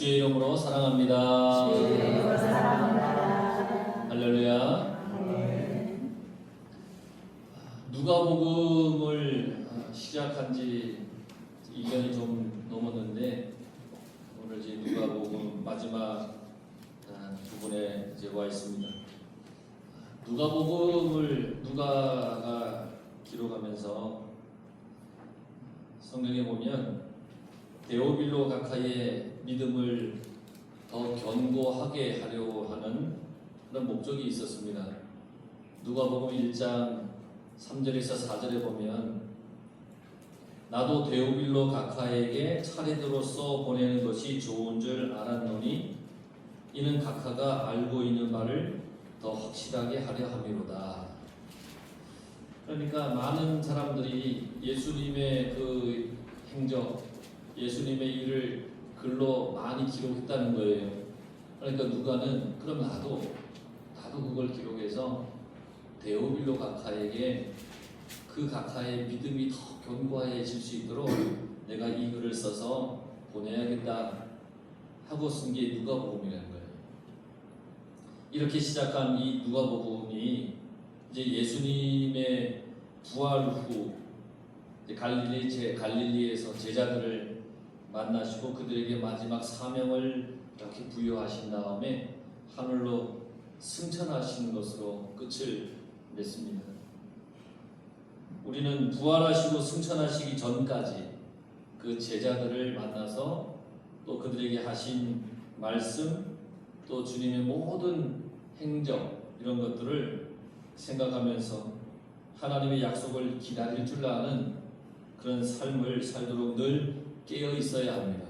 주의 이름으로 사랑합니다. 주의 이름으로 사랑합니다. 할렐루야. 누가복음을 시작한 지 2년이 좀 넘었는데 오늘 이제 누가복음 마지막 부분에 이제 와 있습니다. 누가복음을 누가가 기록하면서 성경에 보면 데오빌로 가카의 믿음을 더 견고하게 하려고 하는 그런 목적이 있었습니다. 누가복음 1장 3절에서 4절에 보면 나도 데오빌로 가카에게 차례대로서 보내는 것이 좋은 줄 알았노니 이는 가카가 알고 있는 바를 더 확실하게 하려 함이로다. 그러니까 많은 사람들이 예수님의 그 행적, 예수님의 일을 글로 많이 기록했다는 거예요. 그러니까 누가는 그럼 나도 그걸 기록해서 데오빌로 가카에게 그 가카의 믿음이 더 견고해질 수 있도록 내가 이 글을 써서 보내야겠다 하고 쓴 게 누가복음이라는 거예요. 이렇게 시작한 이 누가복음이 이제 예수님의 부활 후 갈릴리에서 제자들을 만나시고 그들에게 마지막 사명을 이렇게 부여하신 다음에 하늘로 승천하시는 것으로 끝을 맺습니다. 우리는 부활하시고 승천하시기 전까지 그 제자들을 만나서 또 그들에게 하신 말씀 또 주님의 모든 행적 이런 것들을 생각하면서 하나님의 약속을 기다릴 줄 아는 그런 삶을 살도록 늘 깨어 있어야 합니다.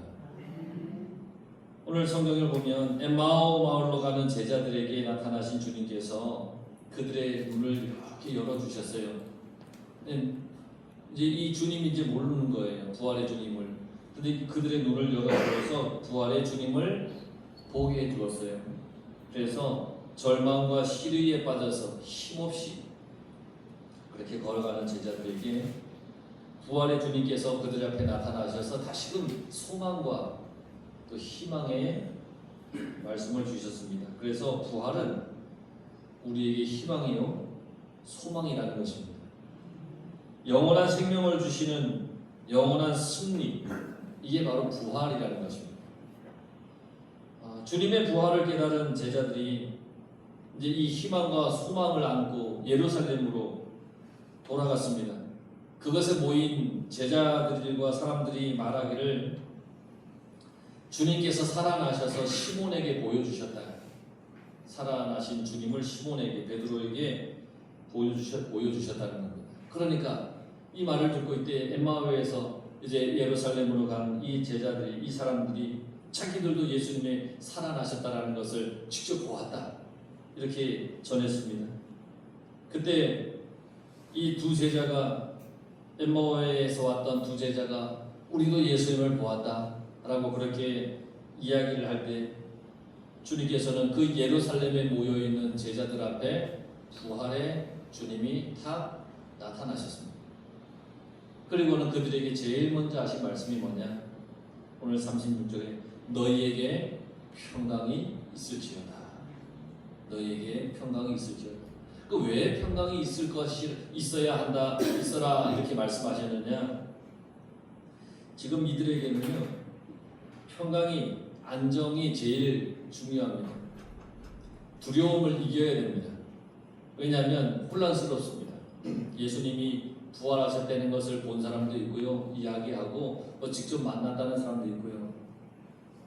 오늘 성경을 보면 엠마오 마을로 가는 제자들에게 나타나신 주님께서 그들의 눈을 이렇게 열어주셨어요. 이제 이 주님이 이제 모르는 거예요. 부활의 주님을. 근데 그들의 눈을 열어주어서 부활의 주님을 보게 해주었어요. 그래서 절망과 시리에 빠져서 힘없이 그렇게 걸어가는 제자들에게 부활의 주님께서 그들 앞에 나타나셔서 다시금 소망과 또 희망의 말씀을 주셨습니다. 그래서 부활은 우리에게 희망이요 소망이라는 것입니다. 영원한 생명을 주시는 영원한 승리, 이게 바로 부활이라는 것입니다. 주님의 부활을 깨달은 제자들이 이제 이 희망과 소망을 안고 예루살렘으로 돌아갔습니다. 그것에 모인 제자들과 사람들이 말하기를 주님께서 살아나셔서 시몬에게 보여주셨다. 살아나신 주님을 시몬에게 베드로에게 보여주셨다는 겁니다. 그러니까 이 말을 듣고 이때 엠마오에서 이제 예루살렘으로 간 이 제자들이 이 사람들이 자기들도 예수님의 살아나셨다라는 것을 직접 보았다. 이렇게 전했습니다. 그때 이 두 제자가 엠마오에서 왔던 두 제자가 우리도 예수님을 보았다 라고 그렇게 이야기를 할 때 주님께서는 그 예루살렘에 모여있는 제자들 앞에 부활의 주님이 다 나타나셨습니다. 그리고는 그들에게 제일 먼저 하신 말씀이 뭐냐? 오늘 36절에 너희에게 평강이 있을지어다. 너희에게 평강이 있을지어다. 그 왜 평강이 있을 것이 있어야 한다, 있어라 이렇게 말씀하셨느냐? 지금 이들에게는요 평강이, 안정이 제일 중요합니다. 두려움을 이겨야 됩니다. 왜냐하면 혼란스럽습니다. 예수님이 부활하셨다는 것을 본 사람도 있고요, 이야기하고 직접 만났다는 사람도 있고요.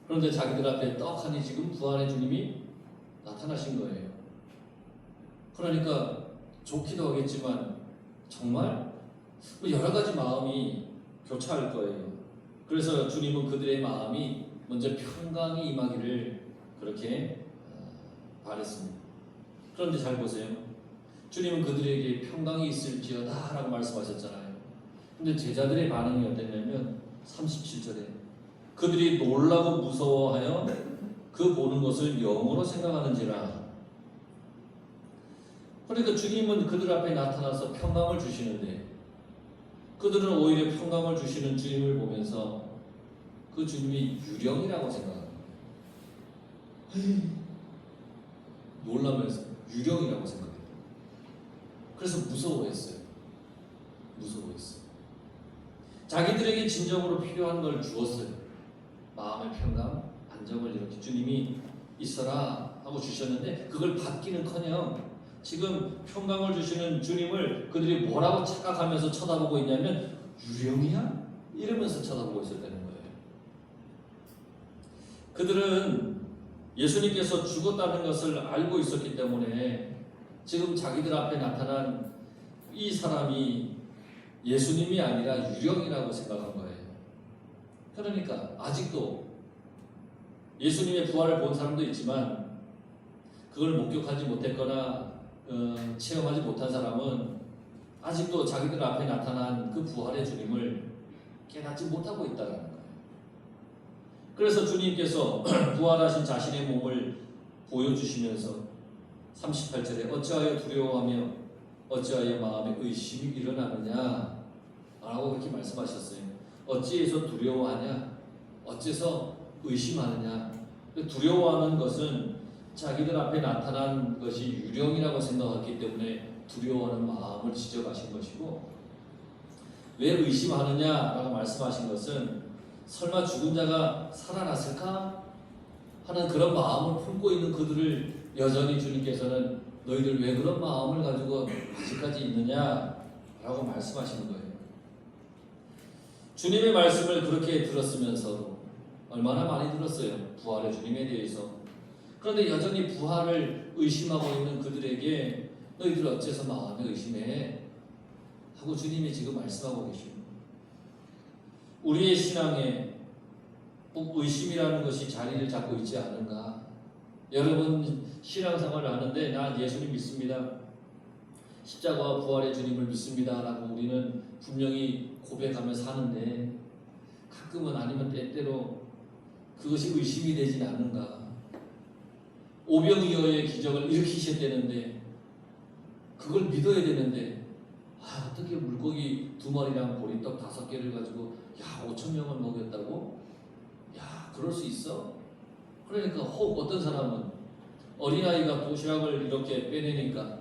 그런데 자기들 앞에 떡하니 지금 부활의 주님이 나타나신 거예요. 그러니까 좋기도 하겠지만 정말 여러 가지 마음이 교차할 거예요. 그래서 주님은 그들의 마음이 먼저 평강이 임하기를 그렇게 바랬습니다. 그런데 잘 보세요. 주님은 그들에게 평강이 있을지어다 라고 말씀하셨잖아요. 근데 제자들의 반응이 어땠냐면 37절에 그들이 놀라고 무서워하여 그 보는 것을 영으로 생각하는지라. 그러니까 주님은 그들 앞에 나타나서 평강을 주시는데 그들은 오히려 평강을 주시는 주님을 보면서 그 주님이 유령이라고 생각합니다. 놀라면서 유령이라고 생각했다. 그래서 무서워했어요. 무서워했어요. 자기들에게 진정으로 필요한 걸 주었어요. 마음의 평강, 안정을 이렇게 주님이 있어라 하고 주셨는데 그걸 받기는커녕 지금 평강을 주시는 주님을 그들이 뭐라고 착각하면서 쳐다보고 있냐면 유령이야? 이러면서 쳐다보고 있었다는 거예요. 그들은 예수님께서 죽었다는 것을 알고 있었기 때문에 지금 자기들 앞에 나타난 이 사람이 예수님이 아니라 유령이라고 생각한 거예요. 그러니까 아직도 예수님의 부활을 본 사람도 있지만 그걸 목격하지 못했거나 체험하지 못한 사람은 아직도 자기들 앞에 나타난 그 부활의 주님을 깨닫지 못하고 있다는 거예요. 그래서 주님께서 부활하신 자신의 몸을 보여주시면서 38절에 어찌하여 두려워하며 어찌하여 마음에 의심이 일어나느냐 라고 그렇게 말씀하셨어요. 어찌해서 두려워하냐? 어째서 의심하느냐? 두려워하는 것은 자기들 앞에 나타난 것이 유령이라고 생각했기 때문에 두려워하는 마음을 지적하신 것이고, 왜 의심하느냐라고 말씀하신 것은 설마 죽은 자가 살아났을까 하는 그런 마음을 품고 있는 그들을 여전히 주님께서는 너희들 왜 그런 마음을 가지고 아직까지 있느냐라고 말씀하시는 거예요. 주님의 말씀을 그렇게 들었으면서도 얼마나 많이 들었어요. 부활의 주님에 대해서. 그런데 여전히 부활을 의심하고 있는 그들에게 너희들 어째서 마음에 의심해? 하고 주님이 지금 말씀하고 계십니다. 우리의 신앙에 꼭 의심이라는 것이 자리를 잡고 있지 않은가? 여러분 신앙생활을 하는데 나 예수님 믿습니다. 십자가와 부활의 주님을 믿습니다. 라고 우리는 분명히 고백하며 사는데 가끔은 아니면 때때로 그것이 의심이 되진 않는가? 오병이어의 기적을 일으키셨다는데 그걸 믿어야 되는데 어떻게 물고기 2마리랑 보리떡 5개를 가지고 5,000명을 먹였다고? 그럴 수 있어? 그러니까 혹 어떤 사람은 어린아이가 도시락을 이렇게 빼내니까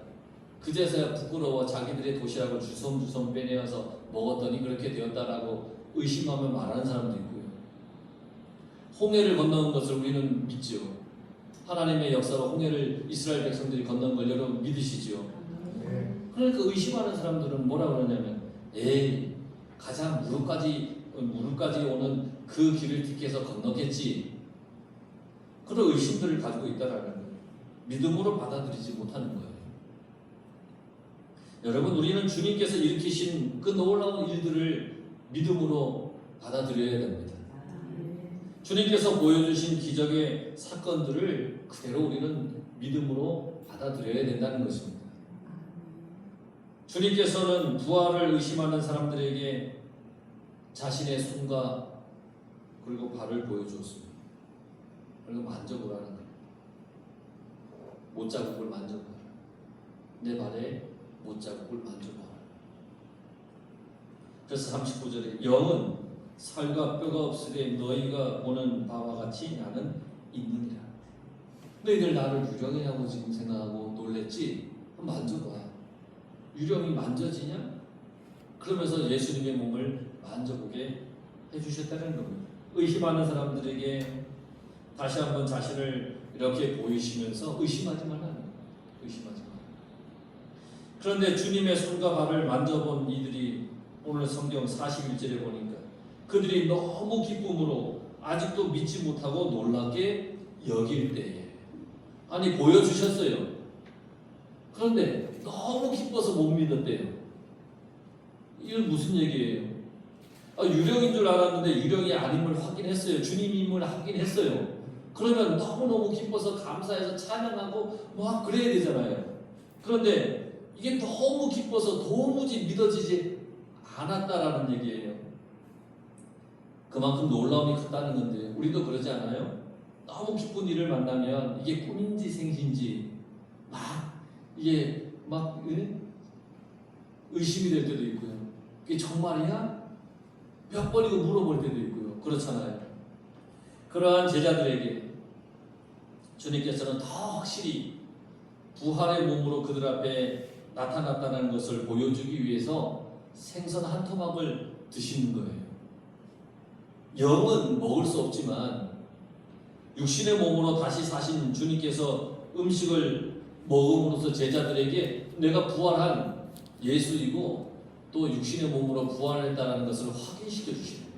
그제서야 부끄러워 자기들의 도시락을 주섬주섬 빼내어서 먹었더니 그렇게 되었다라고 의심하며 말하는 사람도 있고요. 홍해를 건너는 것을 우리는 믿죠. 하나님의 역사로 홍해를 이스라엘 백성들이 건넌 걸 여러분 믿으시죠? 그러니까 의심하는 사람들은 뭐라 그러냐면 에이 가장 무릎까지 오는 그 길을 딛게해서 건너겠지. 그런 의심들을 가지고 있다라는 거예요. 믿음으로 받아들이지 못하는 거예요. 여러분 우리는 주님께서 일으키신 그 놀라운 일들을 믿음으로 받아들여야 됩니다. 주님께서 보여주신 기적의 사건들을 그대로 우리는 믿음으로 받아들여야 된다는 것입니다. 주님께서는 부활을 의심하는 사람들에게 자신의 손과 그리고 발을 보여주었습니다. 그리고 만져보라는 거예요. 못자국을 만져봐라. 내 발에 못자국을 만져봐라. 그래서 39절에 영은 살과 뼈가 없으되 너희가 보는 바와 같이 나는 있느니라. 너희들 나를 유령이라고 지금 생각하고 놀랬지? 한번 만져봐. 유령이 만져지냐? 그러면서 예수님의 몸을 만져보게 해주셨다는 겁니다. 의심하는 사람들에게 다시 한번 자신을 이렇게 보이시면서 의심하지 말라는 거예요. 의심하지 말라. 그런데 주님의 손과 발을 만져본 이들이 오늘 성경 41절에 보니까 그들이 너무 기쁨으로 아직도 믿지 못하고 놀랍게 여길 때에 아니 보여주셨어요. 그런데 너무 기뻐서 못 믿었대요. 이건 무슨 얘기예요? 유령인 줄 알았는데 유령이 아님을 확인했어요. 주님임을 확인했어요. 그러면 너무너무 기뻐서 감사해서 찬양하고 막 그래야 되잖아요. 그런데 이게 너무 기뻐서 도무지 믿어지지 않았다라는 얘기예요. 그만큼 놀라움이 컸다는 건데 우리도 그러지 않아요? 너무 기쁜 일을 만나면 이게 꿈인지 생신지 이게 의심이 될 때도 있고요. 이게 정말이야? 몇 번이고 물어볼 때도 있고요. 그렇잖아요. 그러한 제자들에게 주님께서는 더 확실히 부활의 몸으로 그들 앞에 나타났다는 것을 보여주기 위해서 생선 한 토막을 드시는 거예요. 영은 먹을 수 없지만 육신의 몸으로 다시 사신 주님께서 음식을 먹음으로써 제자들에게 내가 부활한 예수이고 또 육신의 몸으로 부활했다는 것을 확인시켜 주시는 거예요.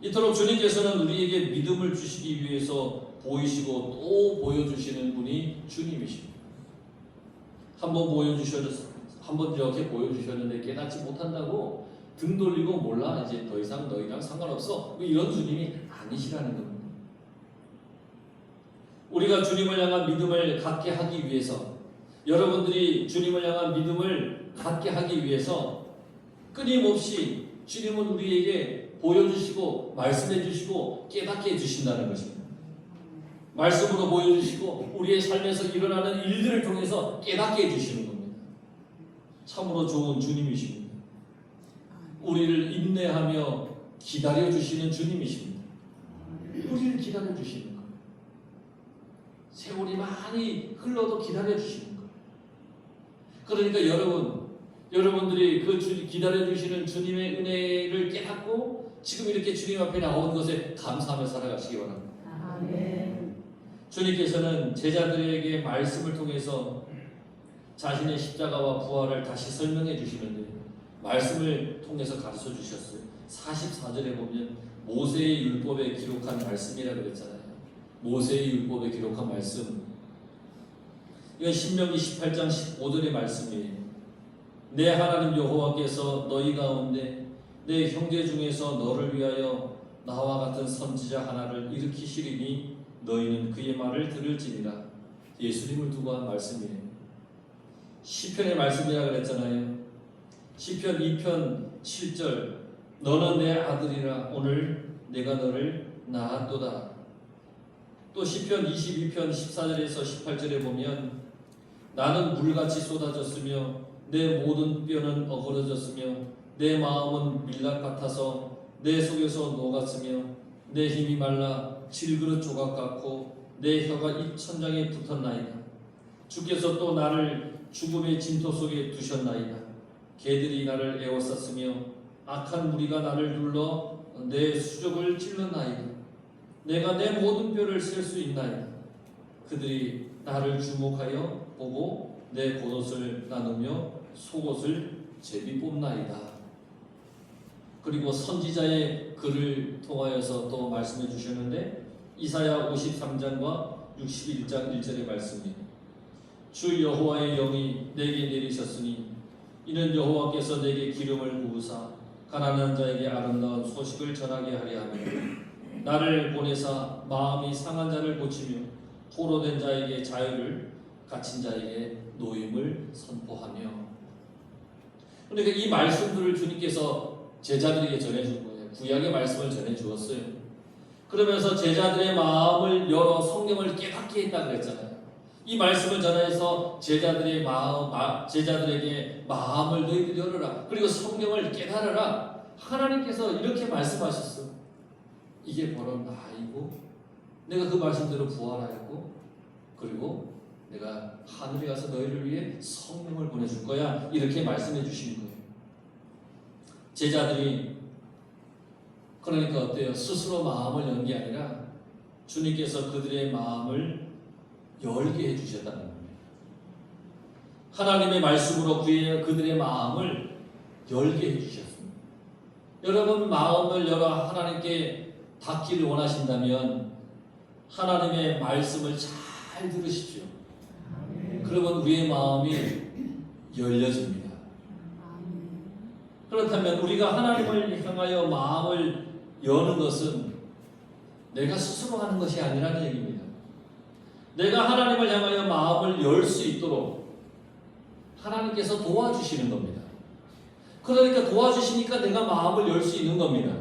이토록 주님께서는 우리에게 믿음을 주시기 위해서 보이시고 또 보여주시는 분이 주님이십니다. 한번 이렇게 보여주셨는데 깨닫지 못한다고 등 돌리고 몰라 이제 더 이상 너희랑 상관없어 뭐 이런 주님이 아니시라는 겁니다. 우리가 주님을 향한 믿음을 갖게 하기 위해서 여러분들이 주님을 향한 믿음을 갖게 하기 위해서 끊임없이 주님은 우리에게 보여주시고 말씀해 주시고 깨닫게 해주신다는 것입니다. 말씀으로 보여주시고 우리의 삶에서 일어나는 일들을 통해서 깨닫게 해주시는 겁니다. 참으로 좋은 주님이십니다. 우리를 인내하며 기다려주시는 주님이십니다. 우리를 기다려주시는 거예요. 세월이 많이 흘러도 기다려주시는 거예요. 그러니까 여러분들이 그 기다려주시는 주님의 은혜를 깨닫고 지금 이렇게 주님 앞에 나온 것에 감사하며 살아가시기 바랍니다. 아멘. 주님께서는 제자들에게 말씀을 통해서 자신의 십자가와 부활을 다시 설명해 주시는데 말씀을 통해서 가르쳐 주셨어요. 44절에 보면 모세의 율법에 기록한 말씀이라고 그랬잖아요. 모세의 율법에 기록한 말씀. 이건 신명기 18장 15절의 말씀이에요. 내 하나님 여호와께서 너희 가운데 내 형제 중에서 너를 위하여 나와 같은 선지자 하나를 일으키시리니 너희는 그의 말을 들을지니라. 예수님을 두고 한 말씀이에요. 시편의 말씀이라 그랬잖아요. 시편 2편 7절 너는 내 아들이라 오늘 내가 너를 낳았도다. 또 시편 22편 14절에서 18절에 보면 나는 물같이 쏟아졌으며 내 모든 뼈는 어그러졌으며 내 마음은 밀랍 같아서 내 속에서 녹았으며 내 힘이 말라 질그릇 조각 같고 내 혀가 입 천장에 붙었나이다. 주께서 또 나를 죽음의 진토 속에 두셨나이다. 개들이 나를 에워쌌으며 악한 무리가 나를 눌러 내 수족을 찔렀나이다. 내가 내 모든 뼈를 셀 수 있나이다. 그들이 나를 주목하여 보고 내 겉옷을 나누며 속옷을 제비 뽑나이다. 그리고 선지자의 글을 통하여서 또 말씀해 주셨는데 이사야 53장과 61장 1절의 말씀입니다. 주 여호와의 영이 내게 내리셨으니 이는 여호와께서 내게 기름을 부으사 가난한 자에게 아름다운 소식을 전하게 하려 하며 나를 보내사 마음이 상한 자를 고치며 포로된 자에게 자유를 갇힌 자에게 노임을 선포하며. 그러니까 이 말씀들을 주님께서 제자들에게 전해준 거예요. 구약의 말씀을 전해주었어요. 그러면서 제자들의 마음을 열어 성경을 깨닫게 했다고 그랬잖아요. 이 말씀을 전해서 제자들에게 마음을 너희들 열어라. 그리고 성경을 깨달아라. 하나님께서 이렇게 말씀하셨어. 이게 바로 나이고 내가 그 말씀대로 부활하였고 그리고 내가 하늘에 가서 너희를 위해 성령을 보내줄 거야. 이렇게 말씀해 주시는 거예요. 제자들이 그러니까 어때요? 스스로 마음을 연 게 아니라 주님께서 그들의 마음을 열게 해주셨다는 겁니다. 하나님의 말씀으로 그들의 마음을 열게 해주셨습니다. 여러분 마음을 열어 하나님께 닿기를 원하신다면 하나님의 말씀을 잘 들으십시오. 그러면 우리의 마음이 열려집니다. 그렇다면 우리가 하나님을 향하여 마음을 여는 것은 내가 스스로 하는 것이 아니라는 얘기입니다. 내가 하나님을 향하여 마음을 열 수 있도록 하나님께서 도와주시는 겁니다. 그러니까 도와주시니까 내가 마음을 열 수 있는 겁니다.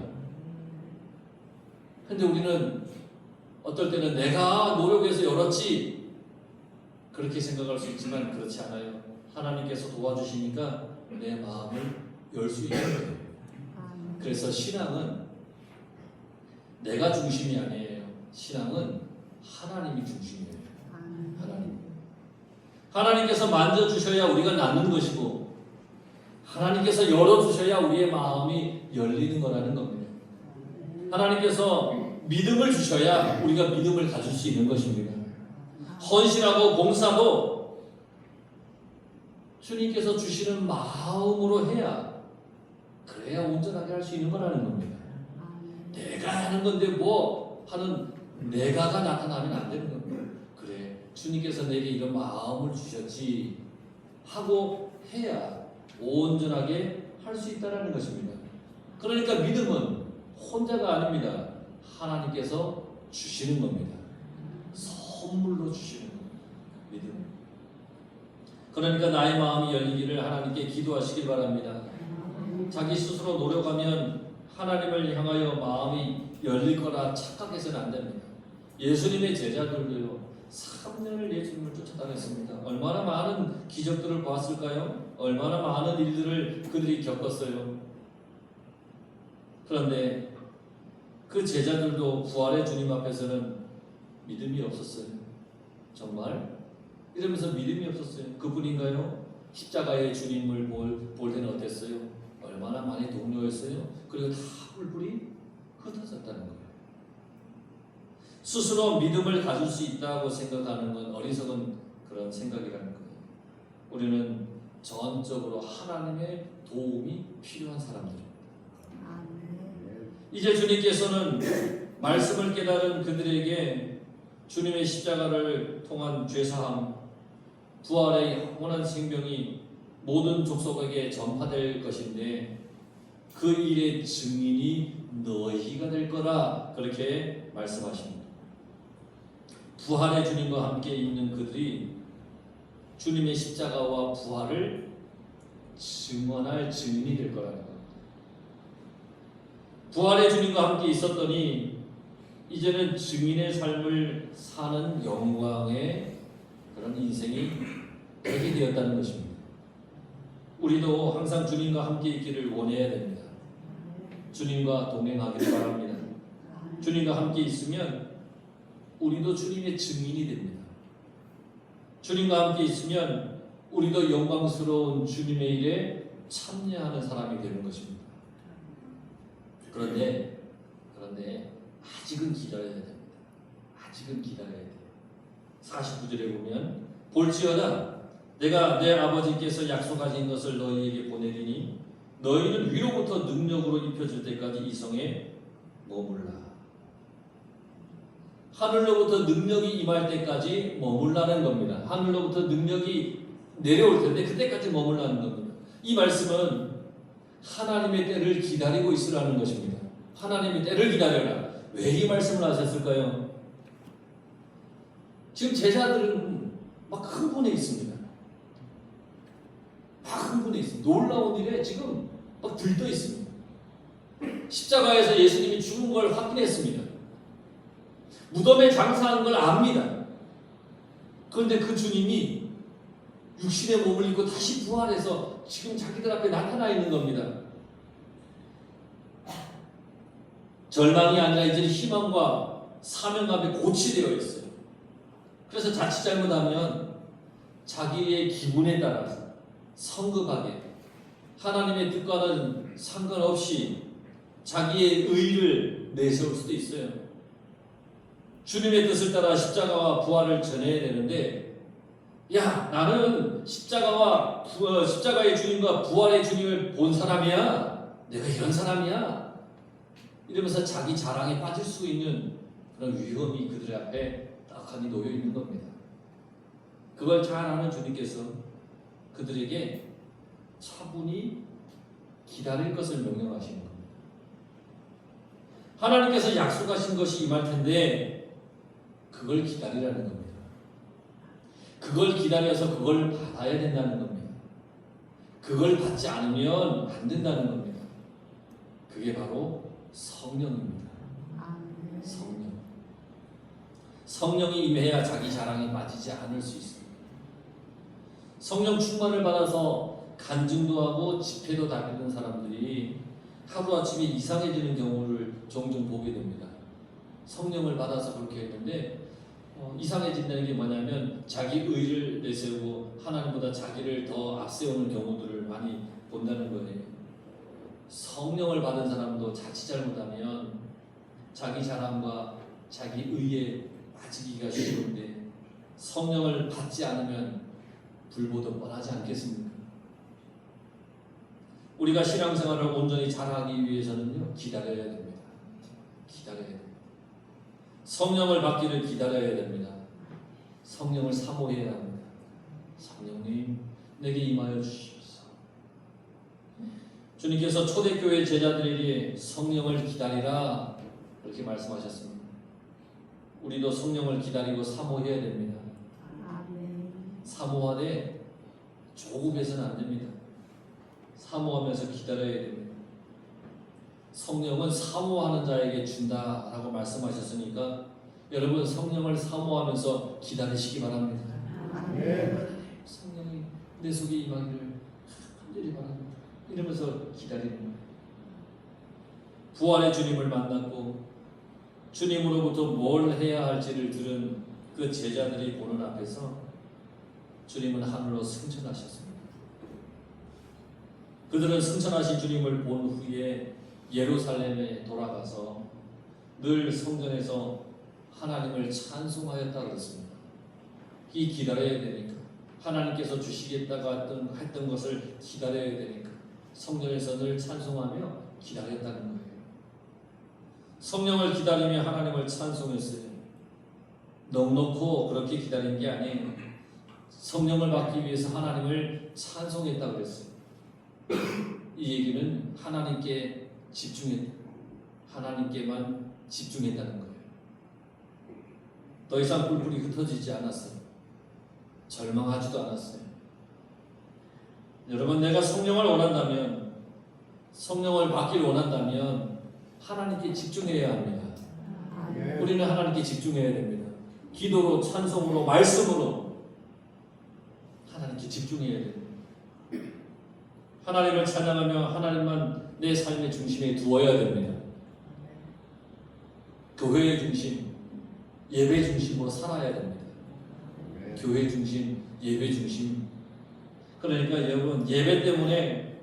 근데 우리는 어떨 때는 내가 노력해서 열었지 그렇게 생각할 수 있지만 그렇지 않아요. 하나님께서 도와주시니까 내 마음을 열 수 있는 거예요. 그래서 신앙은 내가 중심이 아니에요. 신앙은 하나님이 중심이에요. 하나님께서 만져주셔야 우리가 낫는 것이고 하나님께서 열어주셔야 우리의 마음이 열리는 거라는 겁니다. 하나님께서 믿음을 주셔야 우리가 믿음을 가질 수 있는 것입니다. 헌신하고 봉사도 주님께서 주시는 마음으로 해야 그래야 온전하게 할 수 있는 거라는 겁니다. 내가 하는 건데 뭐 하는 내가가 나타나면 안 되는 겁니다. 그래 주님께서 내게 이런 마음을 주셨지 하고 해야 온전하게 할 수 있다는 것입니다. 그러니까 믿음은 혼자가 아닙니다. 하나님께서 주시는 겁니다. 선물로 주시는 겁니다. 믿음. 그러니까 나의 마음이 열리기를 하나님께 기도하시길 바랍니다. 자기 스스로 노력하면 하나님을 향하여 마음이 열릴 거라 착각해서는 안 됩니다. 예수님의 제자들도요 3년을 예수님을 쫓아다녔습니다. 얼마나 많은 기적들을 보았을까요? 얼마나 많은 일들을 그들이 겪었어요. 그런데 그 제자들도 부활의 주님 앞에서는 믿음이 없었어요. 정말 이러면서 믿음이 없었어요. 그뿐인가요? 십자가의 주님을 볼 때는 어땠어요? 얼마나 많이 동요했어요. 그리고 다 뿔뿔이 흩어졌다는 거예요. 스스로 믿음을 가질 수 있다고 생각하는 건 어리석은 그런 생각이라는 거예요. 우리는 전적으로 하나님의 도움이 필요한 사람들입니다. 이제 주님께서는 말씀을 깨달은 그들에게 주님의 십자가를 통한 죄사함, 부활의 영원한 생명이 모든 족속에게 전파될 것인데 그 일의 증인이 너희가 될 거라 그렇게 말씀하십니다. 부활의 주님과 함께 있는 그들이 주님의 십자가와 부활을 증언할 증인이 될 거라는 겁니다. 부활의 주님과 함께 있었더니 이제는 증인의 삶을 사는 영광의 그런 인생이 되게 되었다는 것입니다. 우리도 항상 주님과 함께 있기를 원해야 됩니다. 주님과 동행하기를 바랍니다. 주님과 함께 있으면 우리도 주님의 증인이 됩니다. 주님과 함께 있으면 우리도 영광스러운 주님의 일에 참여하는 사람이 되는 것입니다. 그런데 아직은 기다려야 됩니다. 아직은 기다려야 돼요. 49절에 보면 볼지어다 내가 내 아버지께서 약속하신 것을 너희에게 보내리니 너희는 위로부터 능력으로 입혀줄 때까지 이 성에 머물라. 하늘로부터 능력이 임할 때까지 머물라는 겁니다. 하늘로부터 능력이 내려올 텐데 그때까지 머물라는 겁니다. 이 말씀은 하나님의 때를 기다리고 있으라는 것입니다. 하나님의 때를 기다려라. 왜 이 말씀을 하셨을까요? 지금 제자들은 막 흥분해 있습니다. 막 흥분해 있습니다. 놀라운 일에 지금 막 들떠 있습니다. 십자가에서 예수님이 죽은 걸 확인했습니다. 무덤에 장사한 걸 압니다. 그런데 그 주님이 육신의 몸을 입고 다시 부활해서 지금 자기들 앞에 나타나 있는 겁니다. 절망이 아니라 이제 희망과 사명감에 고치되어 있어요. 그래서 자칫 잘못하면 자기의 기분에 따라서 성급하게 하나님의 뜻과는 상관없이 자기의 의를 내세울 수도 있어요. 주님의 뜻을 따라 십자가와 부활을 전해야 되는데 야 나는 십자가의 주님과 부활의 주님을 본 사람이야. 내가 이런 사람이야. 이러면서 자기 자랑에 빠질 수 있는 그런 위험이 그들 앞에 딱하니 놓여 있는 겁니다. 그걸 잘 아는 주님께서 그들에게 차분히 기다릴 것을 명령하시는 겁니다. 하나님께서 약속하신 것이 임할 텐데 그걸 기다리라는 겁니다. 그걸 기다려서 그걸 받아야 된다는 겁니다. 그걸 받지 않으면 안 된다는 겁니다. 그게 바로 성령입니다. 성령. 성령이 임해야 자기 자랑에 빠지지 않을 수 있습니다. 성령 충만을 받아서 간증도 하고 집회도 다니는 사람들이 하루아침에 이상해지는 경우를 종종 보게 됩니다. 성령을 받아서 그렇게 했는데 이상해진다는 게 뭐냐면 자기 의를 내세우고 하나님보다 자기를 더 앞세우는 경우들을 많이 본다는 거예요. 성령을 받은 사람도 자칫 잘못하면 자기 자랑과 자기 의에 빠지기가 쉬운데 성령을 받지 않으면 불보듯 뻔하지 않겠습니까? 우리가 신앙생활을 온전히 잘하기 위해서는요, 기다려야 됩니다. 기다려야 됩니다. 성령을 받기를 기다려야 됩니다. 성령을 사모해야 합니다. 성령님, 내게 임하여 주시옵소서. 주님께서 초대교회 제자들에게 성령을 기다리라 그렇게 말씀하셨습니다. 우리도 성령을 기다리고 사모해야 됩니다. 사모하되 조급해서는 안 됩니다. 사모하면서 기다려야 됩니다. 성령은 사모하는 자에게 준다라고 말씀하셨으니까 여러분 성령을 사모하면서 기다리시기 바랍니다. 성령이 내 속에 임하기를 간절히 바랍니다. 이러면서 기다리는 거예요. 부활의 주님을 만났고 주님으로부터 뭘 해야 할지를 들은 그 제자들이 보는 앞에서 주님은 하늘로 승천하셨습니다. 그들은 승천하신 주님을 본 후에 예루살렘에 돌아가서 늘 성전에서 하나님을 찬송하였다 그랬습니다. 이 기다려야 되니까 하나님께서 주시겠다고 했던 것을 기다려야 되니까 성전에서 늘 찬송하며 기다렸다는 거예요. 성령을 기다리며 하나님을 찬송했어요. 넉넉히 그렇게 기다린 게 아니에요. 성령을 받기 위해서 하나님을 찬송했다고 그랬어요. 이 얘기는 하나님께 집중했다. 하나님께만 집중했다는 거예요. 더 이상 뿔뿔이 흩어지지 않았어요. 절망하지도 않았어요. 여러분, 내가 성령을 원한다면, 성령을 받기를 원한다면 하나님께 집중해야 합니다. 우리는 하나님께 집중해야 됩니다. 기도로, 찬송으로, 말씀으로 하나님께 집중해야 됩니다. 하나님을 찬양하며 하나님만 내 삶의 중심에 두어야 됩니다. 교회의 중심, 예배 중심으로 살아야 됩니다. 교회 중심, 예배 중심. 그러니까 여러분, 예배 때문에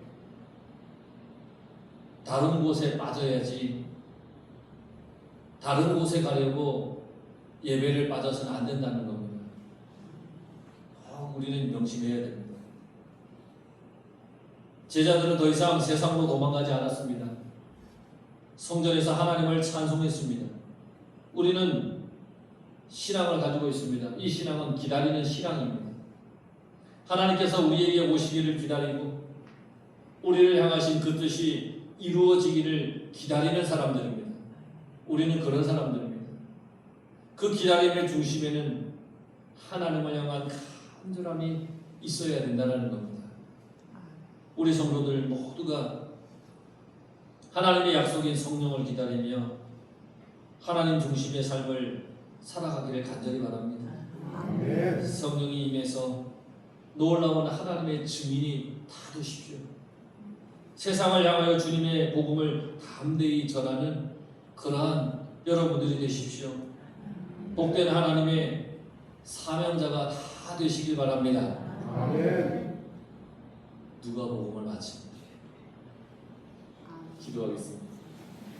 다른 곳에 빠져야지, 다른 곳에 가려고 예배를 빠져서는 안 된다는 겁니다. 우리는 명심해야 됩니다. 제자들은 더 이상 세상으로 도망가지 않았습니다. 성전에서 하나님을 찬송했습니다. 우리는 신앙을 가지고 있습니다. 이 신앙은 기다리는 신앙입니다. 하나님께서 우리에게 오시기를 기다리고 우리를 향하신 그 뜻이 이루어지기를 기다리는 사람들입니다. 우리는 그런 사람들입니다. 그 기다림의 중심에는 하나님을 향한 간절함이 있어야 된다는 겁니다. 우리 성도들 모두가 하나님의 약속인 성령을 기다리며 하나님 중심의 삶을 살아가기를 간절히 바랍니다. 성령이 임해서 놀라운 하나님의 증인이 다 되십시오. 세상을 향하여 주님의 복음을 담대히 전하는 그러한 여러분들이 되십시오. 복된 하나님의 사명자가 다 되시길 바랍니다. 누가 복음을 마칩니다. 기도하겠습니다.